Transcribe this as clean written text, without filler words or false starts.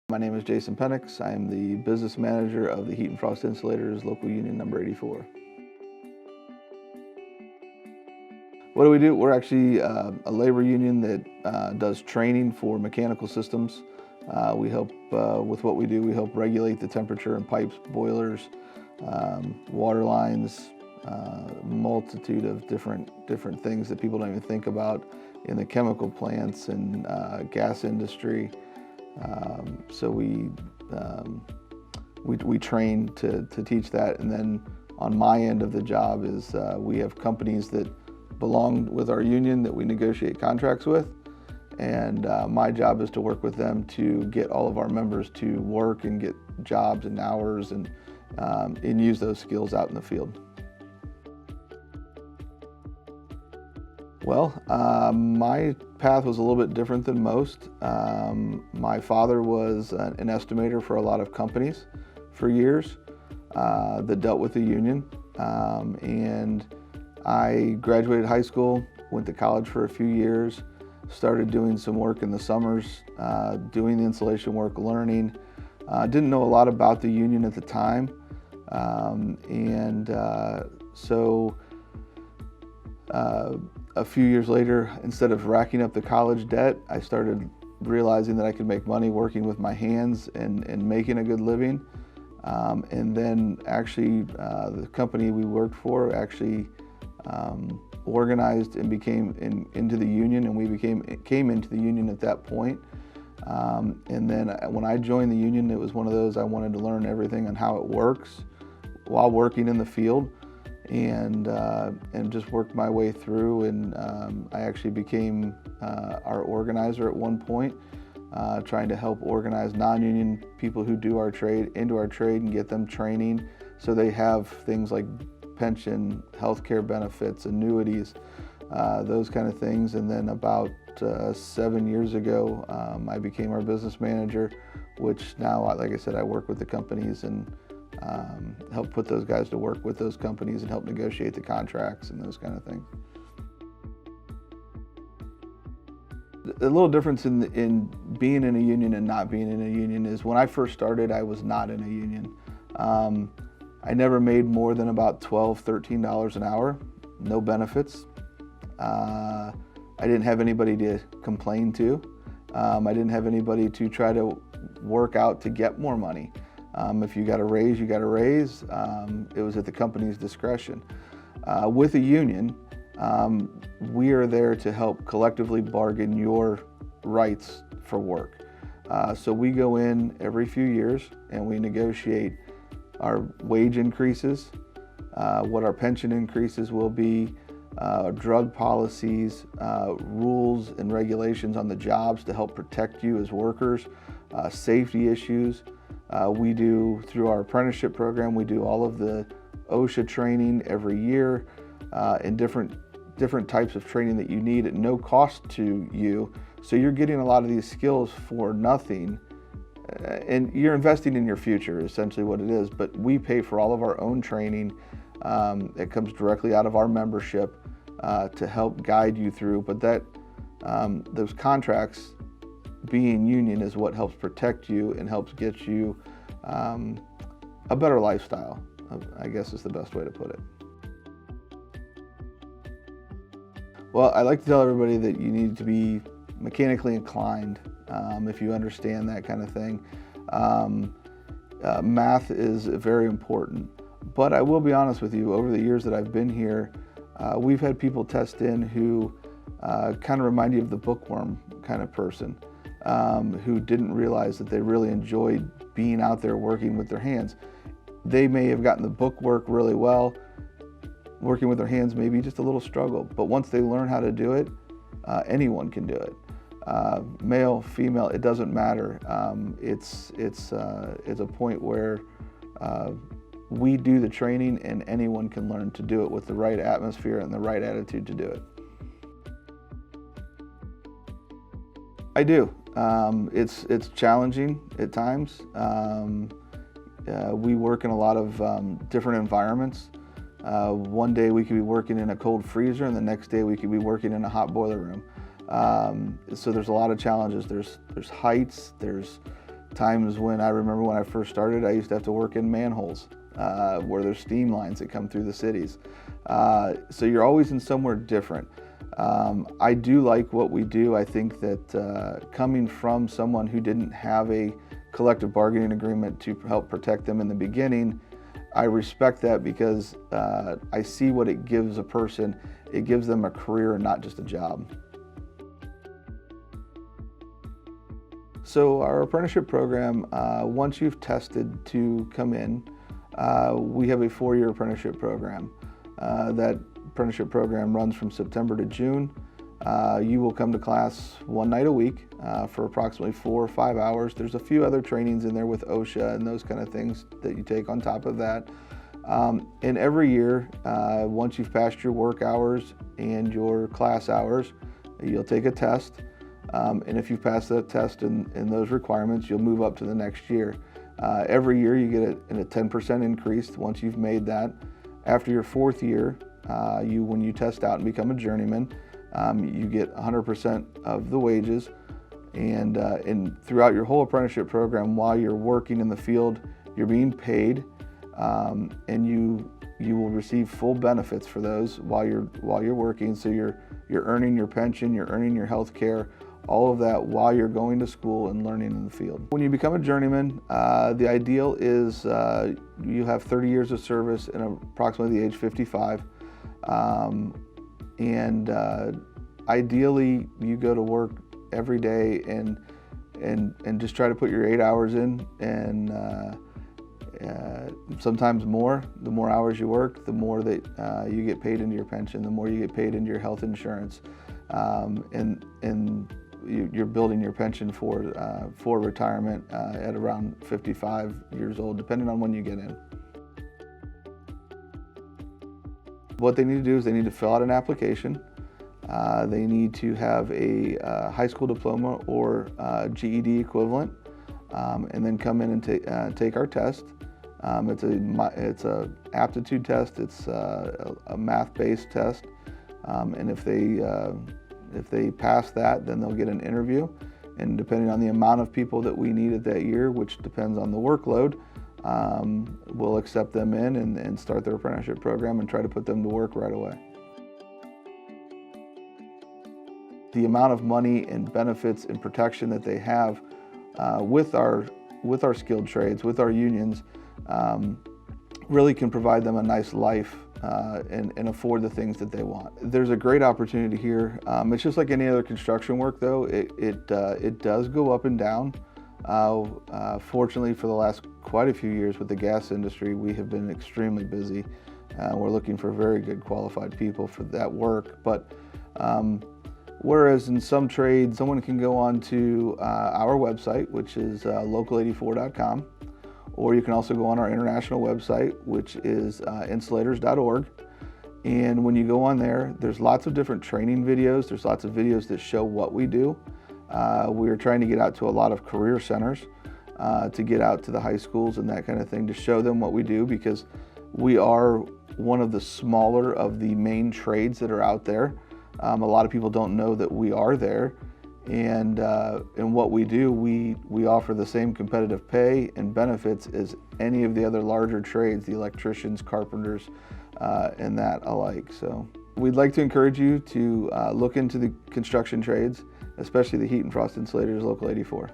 My name is Jason Penix. I am the business manager of the Heat and Frost Insulators local union number 84. What do we do? We're actually a labor union that does training for mechanical systems. We help with what we do. We help regulate the temperature in pipes, boilers, water lines, multitude of different things that people don't even think about in the chemical plants and gas industry. So we train to teach that, and then on my end of the job is we have companies that belong with our union that we negotiate contracts with, and my job is to work with them to get all of our members to work and get jobs and hours and use those skills out in the field. Well, my path was a little bit different than most. My father was an estimator for a lot of companies for years that dealt with the union, and I graduated high school, went to college for a few years, started doing some work in the summers, doing the insulation work, learning. Didn't know a lot about the union at the time, so a few years later, instead of racking up the college debt, I started realizing that I could make money working with my hands and making a good living. And then actually the company we worked for actually organized and became into the union, and we came into the union at that point. And then when I joined the union, it was one of those I wanted to learn everything on how it works while working in the field, and just worked my way through, and I actually became our organizer at one point, trying to help organize non-union people who do our trade into our trade and get them training so they have things like pension, healthcare benefits, annuities, those kind of things. And then about 7 years ago, I became our business manager, which now, like I said, I work with the companies and help put those guys to work with those companies and help negotiate the contracts and those kind of things. A little difference in being in a union and not being in a union is when I first started, I was not in a union. I never made more than about $12, $13 an hour, no benefits. I didn't have anybody to complain to. I didn't have anybody to try to work out to get more money. If you got a raise, you got a raise. It was at the company's discretion. With a union, we are there to help collectively bargain your rights for work. So we go in every few years and we negotiate our wage increases, what our pension increases will be, drug policies, rules and regulations on the jobs to help protect you as workers, safety issues. We do, through our apprenticeship program, we do all of the OSHA training every year, and different types of training that you need at no cost to you. So you're getting a lot of these skills for nothing, and you're investing in your future, essentially what it is. But we pay for all of our own training. It comes directly out of our membership to help guide you through. But those contracts, being union, is what helps protect you and helps get you a better lifestyle, I guess is the best way to put it. Well, I like to tell everybody that you need to be mechanically inclined if you understand that kind of thing. Math is very important, but I will be honest with you, over the years that I've been here, we've had people test in who kind of remind you of the bookworm kind of person, who didn't realize that they really enjoyed being out there working with their hands. They may have gotten the book work really well, working with their hands maybe just a little struggle, but once they learn how to do it, anyone can do it. Male, female, it doesn't matter. It's a point where we do the training and anyone can learn to do it with the right atmosphere and the right attitude to do it. I do. It's challenging at times. We work in a lot of different environments. One day we could be working in a cold freezer, and the next day we could be working in a hot boiler room. So there's a lot of challenges. There's heights, there's times when I remember when I first started, I used to have to work in manholes where there's steam lines that come through the cities. So you're always in somewhere different. I do like what we do. I think that coming from someone who didn't have a collective bargaining agreement to help protect them in the beginning, I respect that because I see what it gives a person. It gives them a career and not just a job. So our apprenticeship program, once you've tested to come in, we have a 4-year apprenticeship program. That apprenticeship program runs from September to June. You will come to class 1 night a week for approximately 4 or 5 hours. There's a few other trainings in there with OSHA and those kind of things that you take on top of that. And every year, once you've passed your work hours and your class hours, you'll take a test. And if you pass that test and those requirements, you'll move up to the next year. Every year you get a 10% increase once you've made that. After your 4th year, when you test out and become a journeyman, you get 100% of the wages. And throughout your whole apprenticeship program, while you're working in the field, you're being paid, and you will receive full benefits for those while you're working. So you're earning your pension, you're earning your health care, all of that while you're going to school and learning in the field. When you become a journeyman, the ideal is you have 30 years of service and approximately the age 55. Ideally, you go to work every day and just try to put your 8 hours in, and sometimes more. The more hours you work, the more that you get paid into your pension, the more you get paid into your health insurance, and you're building your pension for retirement at around 55 years old, depending on when you get in. What they need to do is they need to fill out an application. They need to have a high school diploma or GED equivalent, and then come in and take our test. It's a aptitude test. It's a math-based test, and if they pass that, then they'll get an interview. And depending on the amount of people that we need at that year, which depends on the workload, we'll accept them in and start their apprenticeship program and try to put them to work right away. The amount of money and benefits and protection that they have with our skilled trades, with our unions, really can provide them a nice life and afford the things that they want. There's a great opportunity here. It's just like any other construction work, though. It does go up and down. Fortunately, for the last quite a few years with the gas industry, we have been extremely busy. We're looking for very good qualified people for that work. But whereas in some trades, someone can go on to our website, which is local84.com, or you can also go on our international website, which is insulators.org. And when you go on there, there's lots of different training videos. There's lots of videos that show what we do. We are trying to get out to a lot of career centers, to get out to the high schools and that kind of thing, to show them what we do, because we are one of the smaller of the main trades that are out there. A lot of people don't know that we are there. And what we do, we offer the same competitive pay and benefits as any of the other larger trades, the electricians, carpenters, and that alike. So we'd like to encourage you to look into the construction trades, especially the heat and frost insulators, Local 84.